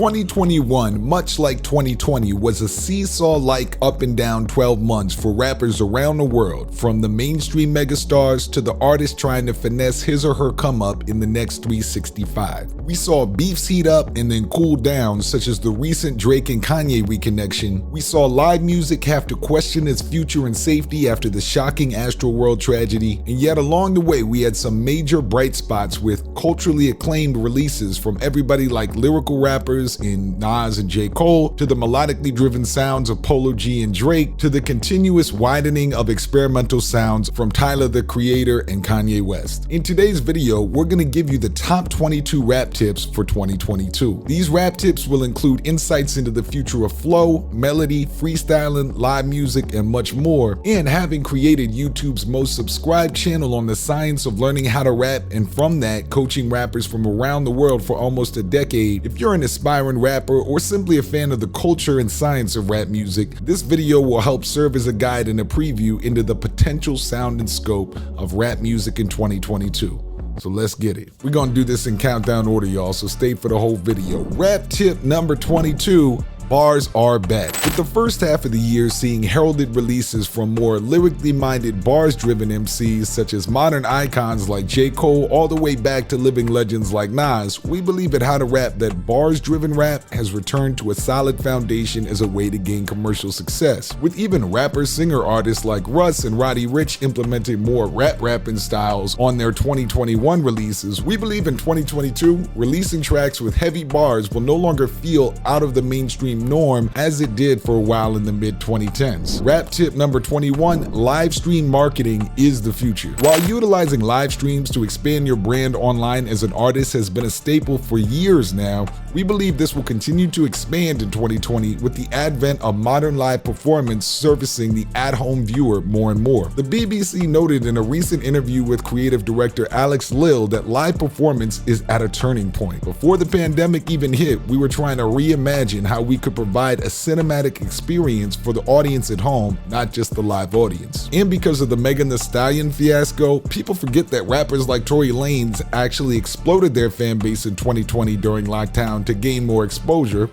2021, much like 2020, was a seesaw-like up and down 12 months for rappers around the world, from the mainstream megastars to the artist trying to finesse his or her come up in the next 365. We saw beefs heat up and then cool down, such as the recent Drake and Kanye reconnection. We saw live music have to question its future and safety after the shocking Astroworld tragedy, and yet along the way we had some major bright spots with culturally acclaimed releases from everybody like lyrical rappers in Nas and J. to the melodically driven sounds of Polo G and Drake, to the continuous widening of experimental sounds from Tyler the Creator and Kanye West. In today's video, we're going to give you the top 22 rap tips for 2022. These rap tips will include insights into the future of flow, melody, freestyling, live music, and much more. And having created YouTube's most subscribed channel on the science of learning how to rap, and from that, coaching rappers from around the world for almost a decade, if you're an aspiring rapper or simply a fan of the culture and science of rap music, this video will help serve as a guide and a preview into the potential sound and scope of rap music in 2022. So let's get it. We're gonna do this in countdown order, y'all, so stay for the whole video. Rap tip number 22. Bars are back. With the first half of the year seeing heralded releases from more lyrically minded bars-driven MCs such as modern icons like J. Cole all the way back to living legends like Nas, we believe at How to Rap that bars-driven rap has returned to a solid foundation as a way to gain commercial success, with even rapper-singer artists like Russ and Roddy Ricch implementing more rapping styles on their 2021 releases. We believe in 2022, releasing tracks with heavy bars will no longer feel out of the mainstream norm as it did for a while in the mid-2010s. Rap tip number 21, live stream marketing is the future. While utilizing live streams to expand your brand online as an artist has been a staple for years now, we believe this will continue to expand in 2020 with the advent of modern live performance servicing the at-home viewer more and more. The BBC noted in a recent interview with creative director Alex Lill that live performance is at a turning point. Before the pandemic even hit, we were trying to reimagine how we could provide a cinematic experience for the audience at home, not just the live audience. And because of the Megan Thee Stallion fiasco, people forget that rappers like Tory Lanez actually exploded their fan base in 2020 during lockdown to gain more exposure,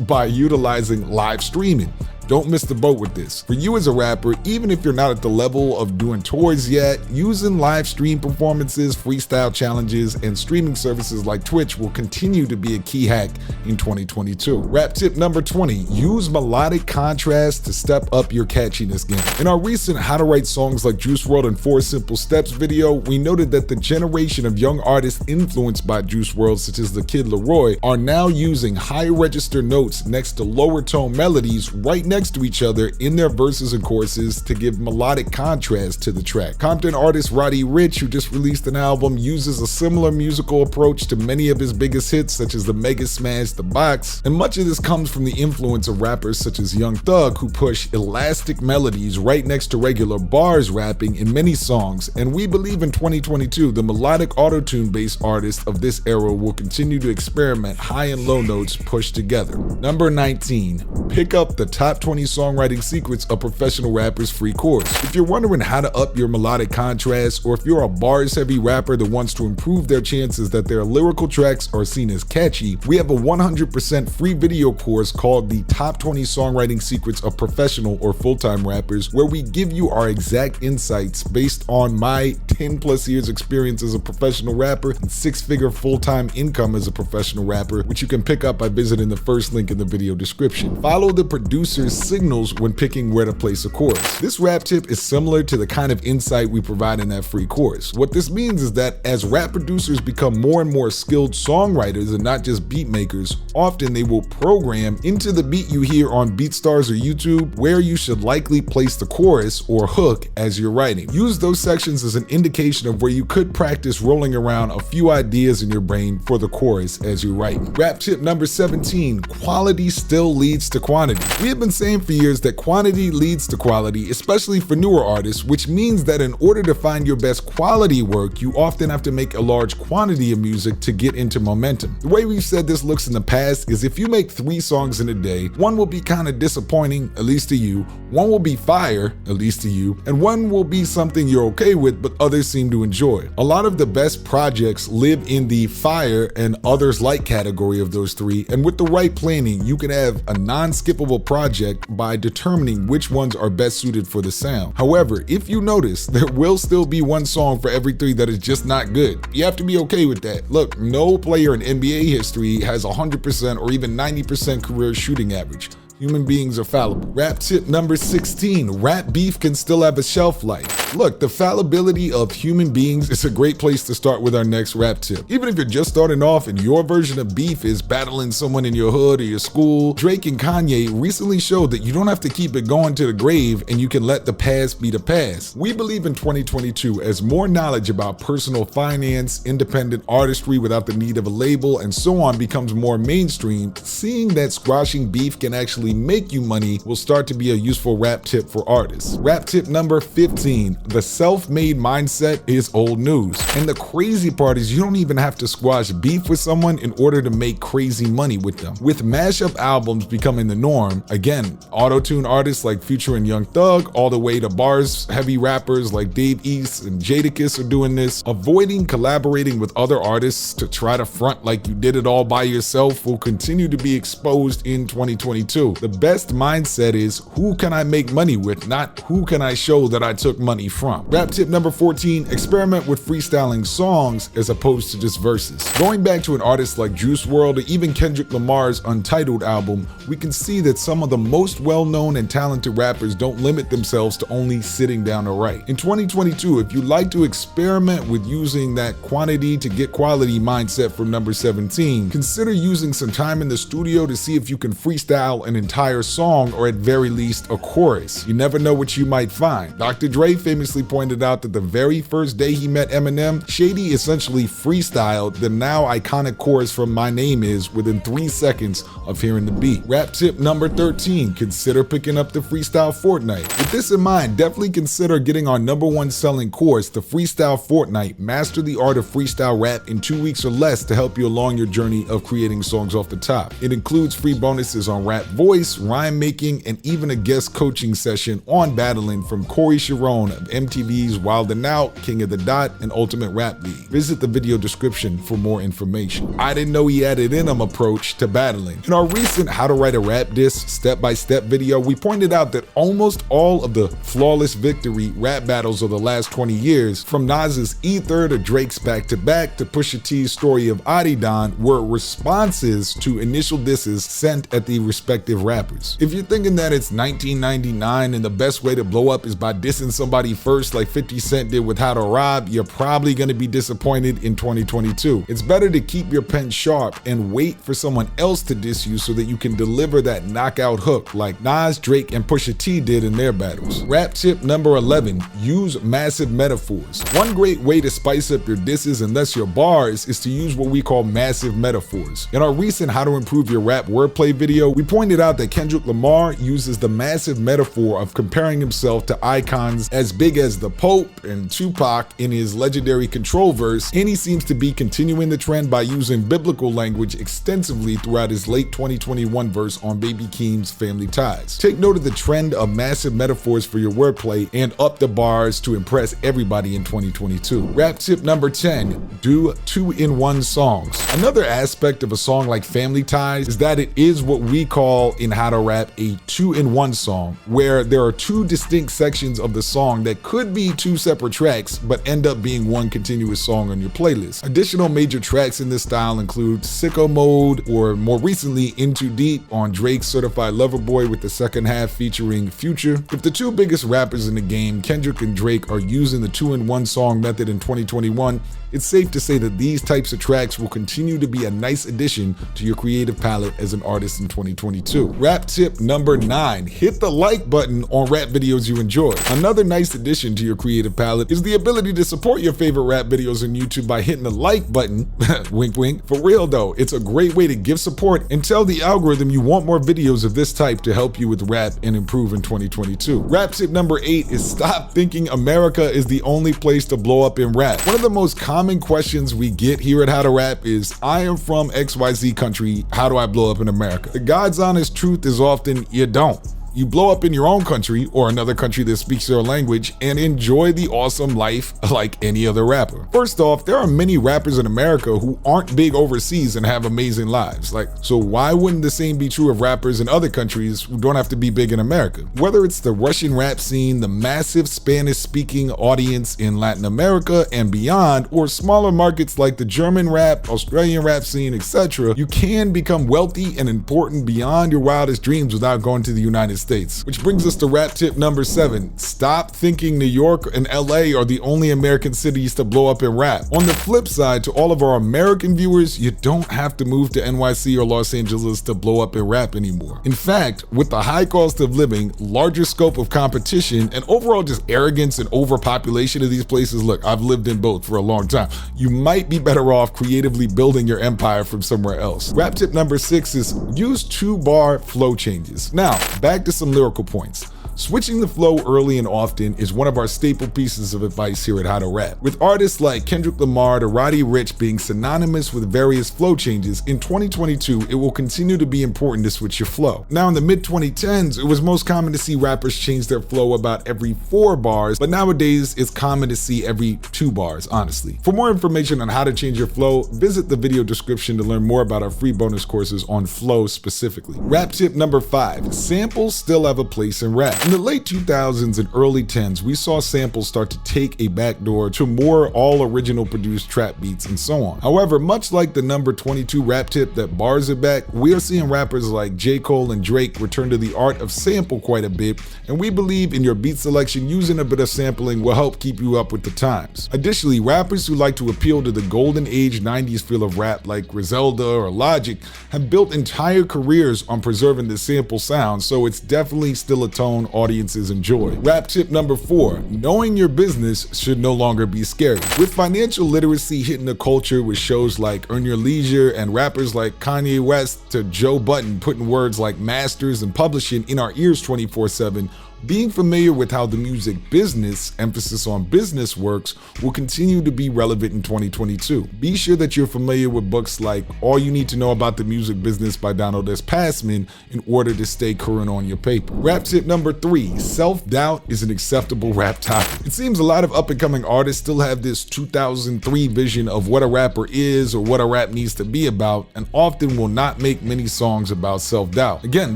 by utilizing live streaming. Don't miss the boat with this. For you as a rapper, even if you're not at the level of doing tours yet, using live stream performances, freestyle challenges, and streaming services like Twitch will continue to be a key hack in 2022. Rap tip number 20, use melodic contrast to step up your catchiness game. In our recent How to Write Songs Like Juice WRLD and 4 Simple Steps video, we noted that the generation of young artists influenced by Juice WRLD, such as the Kid Laroi, are now using higher register notes next to lower tone melodies right next to each other in their verses and choruses to give melodic contrast to the track. Compton artist Roddy Ricch, who just released an album, uses a similar musical approach to many of his biggest hits such as the mega smash The Box, and much of this comes from the influence of rappers such as Young Thug, who push elastic melodies right next to regular bars rapping in many songs, and we believe in 2022 the melodic autotune based artists of this era will continue to experiment high and low notes pushed together. Number 19, pick up the top 20 songwriting secrets of professional rappers' free course. If you're wondering how to up your melodic contrast, or if you're a bars heavy rapper that wants to improve their chances that their lyrical tracks are seen as catchy, we have a 100% free video course called the Top 20 Songwriting Secrets of Professional or Full-Time Rappers, where we give you our exact insights based on my 10 plus years experience as a professional rapper and 6-figure full-time income as a professional rapper, which you can pick up by visiting the first link in the video description. Follow the producer's signals when picking where to place a chorus. This rap tip is similar to the kind of insight we provide in that free course. What this means is that as rap producers become more and more skilled songwriters and not just beat makers, often they will program into the beat you hear on BeatStars or YouTube where you should likely place the chorus or hook as you're writing. Use those sections as an indication of where you could practice rolling around a few ideas in your brain for the chorus as you're writing. Rap tip number 17, quality still leads to quantity. We have been saying for years that quantity leads to quality, especially for newer artists, which means that in order to find your best quality work, you often have to make a large quantity of music to get into momentum. The way we've said this looks in the past is if you make 3 songs in a day, one will be kind of disappointing, at least to you, one will be fire, at least to you, and one will be something you're okay with but others seem to enjoy. A lot of the best projects live in the fire and others like category of those 3, and with the right planning, you can have a non-skippable project by determining which ones are best suited for the sound. However, if you notice, there will still be one song for every 3 that is just not good. You have to be okay with that. Look, no player in NBA history has 100% or even 90% career shooting average. Human beings are fallible. Rap tip number 16, rap beef can still have a shelf life. Look, the fallibility of human beings is a great place to start with our next rap tip. Even if you're just starting off and your version of beef is battling someone in your hood or your school, Drake and Kanye recently showed that you don't have to keep it going to the grave and you can let the past be the past. We believe in 2022 as more knowledge about personal finance, independent artistry without the need of a label, and so on becomes more mainstream, seeing that squashing beef can actually make you money will start to be a useful rap tip for artists. Rap tip number 15, the self-made mindset is old news. And the crazy part is you don't even have to squash beef with someone in order to make crazy money with them. With mashup albums becoming the norm, again, auto-tune artists like Future and Young Thug, all the way to bars heavy rappers like Dave East and Jadakiss are doing this. Avoiding collaborating with other artists to try to front like you did it all by yourself will continue to be exposed in 2022. The best mindset is who can I make money with, not who can I show that I took money from. Rap tip number 14, experiment with freestyling songs as opposed to just verses. Going back to an artist like Juice WRLD or even Kendrick Lamar's Untitled album, we can see that some of the most well-known and talented rappers don't limit themselves to only sitting down to write. In 2022, if you like to experiment with using that quantity to get quality mindset from number 17, consider using some time in the studio to see if you can freestyle an entire song or at very least a chorus. You never know what you might find. Dr. Dre famously pointed out that the very first day he met Eminem, Shady essentially freestyled the now iconic chorus from My Name Is within 3 seconds of hearing the beat. Rap tip number 13, consider picking up the Freestyle Fortnight. With this in mind, definitely consider getting our #1 selling course, the Freestyle Fortnight, Master the Art of Freestyle Rap in 2 weeks or less to help you along your journey of creating songs off the top. It includes free bonuses on rap voice, rhyme making, and even a guest coaching session on battling from Corey Sharon of MTV's Wild 'N Out, King of the Dot, and Ultimate Rap League. Visit the video description for more information. I didn't know he had it in him approach to battling. In our recent How to Write a Rap Diss step-by-step video, we pointed out that almost all of the flawless victory rap battles of the last 20 years, from Nas's Ether to Drake's Back to Back to Pusha T's Story of Adidon, were responses to initial disses sent at the respective rappers. If you're thinking that it's 1999 and the best way to blow up is by dissing somebody first like 50 Cent did with How to Rob, you're probably going to be disappointed in 2022. It's better to keep your pen sharp and wait for someone else to diss you so that you can deliver that knockout hook like Nas, Drake, and Pusha T did in their battles. Rap tip number 11, use massive metaphors. One great way to spice up your disses and thus your bars is to use what we call massive metaphors. In our recent How to Improve Your Rap Wordplay video, we pointed out that Kendrick Lamar uses the massive metaphor of comparing himself to icons as big as the Pope and Tupac in his legendary Control verse, and he seems to be continuing the trend by using biblical language extensively throughout his late 2021 verse on Baby Keem's Family Ties. Take note of the trend of massive metaphors for your wordplay and up the bars to impress everybody in 2022. Rap tip number 10, do 2-in-1 songs. Another aspect of a song like Family Ties is that it is what we call in How to Rap a 2-in-1 song, where there are 2 distinct sections of the song that could be 2 separate tracks but end up being one continuous song on your playlist. Additional major tracks in this style include Sicko Mode, or more recently Into Deep on Drake's Certified Lover Boy, with the second half featuring Future. If the 2 biggest rappers in the game, Kendrick and Drake, are using the 2-in-1 song method in 2021, it's safe to say that these types of tracks will continue to be a nice addition to your creative palette as an artist in 2022. Rap tip number 9, hit the like button on rap videos you enjoy. Another nice addition to your creative palette is the ability to support your favorite rap videos on YouTube by hitting the like button. Wink wink. For real though, it's a great way to give support and tell the algorithm you want more videos of this type to help you with rap and improve in 2022. Rap tip number 8 is stop thinking America is the only place to blow up in rap. One of the most common questions we get here at How to Rap is, I am from XYZ country, how do I blow up in America? The God's honest truth is often, you don't. You blow up in your own country or another country that speaks your language and enjoy the awesome life like any other rapper. First off, there are many rappers in America who aren't big overseas and have amazing lives. So why wouldn't the same be true of rappers in other countries who don't have to be big in America? Whether it's the Russian rap scene, the massive Spanish-speaking audience in Latin America and beyond, or smaller markets like the German rap, Australian rap scene, etc., you can become wealthy and important beyond your wildest dreams without going to the United States. Which brings us to rap tip number 7. Stop thinking New York and LA are the only American cities to blow up in rap. On the flip side, to all of our American viewers, you don't have to move to NYC or Los Angeles to blow up in rap anymore. In fact, with the high cost of living, larger scope of competition, and overall just arrogance and overpopulation of these places, look, I've lived in both for a long time. You might be better off creatively building your empire from somewhere else. Rap tip number 6 is use 2-bar flow changes. Now, back to some lyrical points. Switching the flow early and often is one of our staple pieces of advice here at How to Rap. With artists like Kendrick Lamar to Roddy Ricch being synonymous with various flow changes, in 2022 it will continue to be important to switch your flow. Now in the mid-2010s, it was most common to see rappers change their flow about every 4 bars, but nowadays it's common to see every 2 bars, honestly. For more information on how to change your flow, visit the video description to learn more about our free bonus courses on flow specifically. Rap tip number 5, samples still have a place in rap. In the late 2000s and early 10s, we saw samples start to take a backdoor to more all-original produced trap beats and so on. However, much like the number 22 rap tip that bars it back, we are seeing rappers like J. Cole and Drake return to the art of sample quite a bit, and we believe in your beat selection, using a bit of sampling will help keep you up with the times. Additionally, rappers who like to appeal to the golden age 90s feel of rap like Griselda or Logic have built entire careers on preserving the sample sound, so it's definitely still a tone audiences enjoy. Rap tip number 4, knowing your business should no longer be scary. With financial literacy hitting the culture with shows like Earn Your Leisure and rappers like Kanye West to Joe Budden putting words like masters and publishing in our ears 24/7, being familiar with how the music business, emphasis on business, works will continue to be relevant in 2022. Be sure that you're familiar with books like All You Need to Know About the Music Business by Donald S. Passman in order to stay current on your paper. Rap tip number 3, self-doubt is an acceptable rap topic. It seems a lot of up-and-coming artists still have this 2003 vision of what a rapper is or what a rap needs to be about, and often will not make many songs about self-doubt. Again,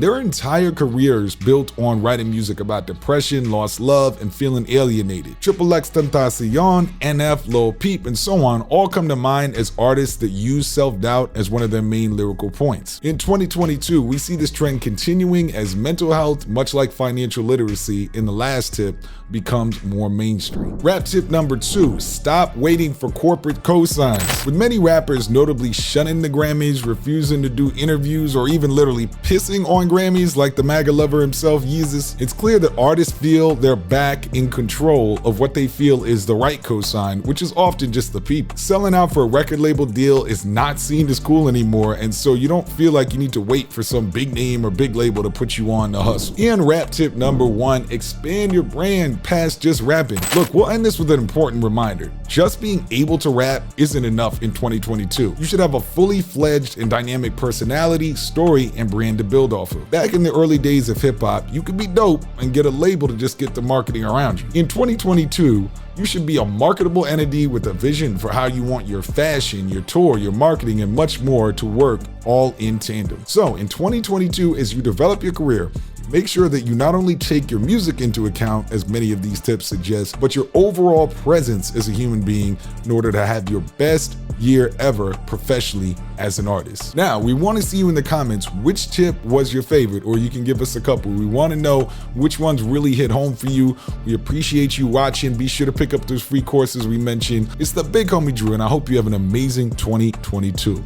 their entire careers built on writing music about depression, lost love, and feeling alienated. XXXTentacion, NF, Lil Peep, and so on all come to mind as artists that use self-doubt as one of their main lyrical points. In 2022, we see this trend continuing as mental health, much like financial literacy in the last tip, becomes more mainstream. Rap tip number 2, stop waiting for corporate cosigns. With many rappers notably shunning the Grammys, refusing to do interviews, or even literally pissing on Grammys like the MAGA lover himself, Yeezus, it's clear that artists feel they're back in control of what they feel is the right cosign, which is often just the people. Selling out for a record label deal is not seen as cool anymore, and so you don't feel like you need to wait for some big name or big label to put you on the hustle. And rap tip number 1, expand your brand past just rapping. Look, we'll end this with an important reminder. Just being able to rap isn't enough in 2022. You should have a fully fledged and dynamic personality, story, and brand to build off of. Back in the early days of hip hop, you could be dope and get a label to just get the marketing around you. In 2022, you should be a marketable entity with a vision for how you want your fashion, your tour, your marketing, and much more to work all in tandem. So in 2022, as you develop your career, Make sure that you not only take your music into account, as many of these tips suggest, but your overall presence as a human being in order to have your best year ever professionally as an artist. Now, we want to see you in the comments which tip was your favorite, or you can give us a couple. We want to know which ones really hit home for you. We appreciate you watching. Be sure to pick up those free courses we mentioned. It's the big homie Drew, and I hope you have an amazing 2022.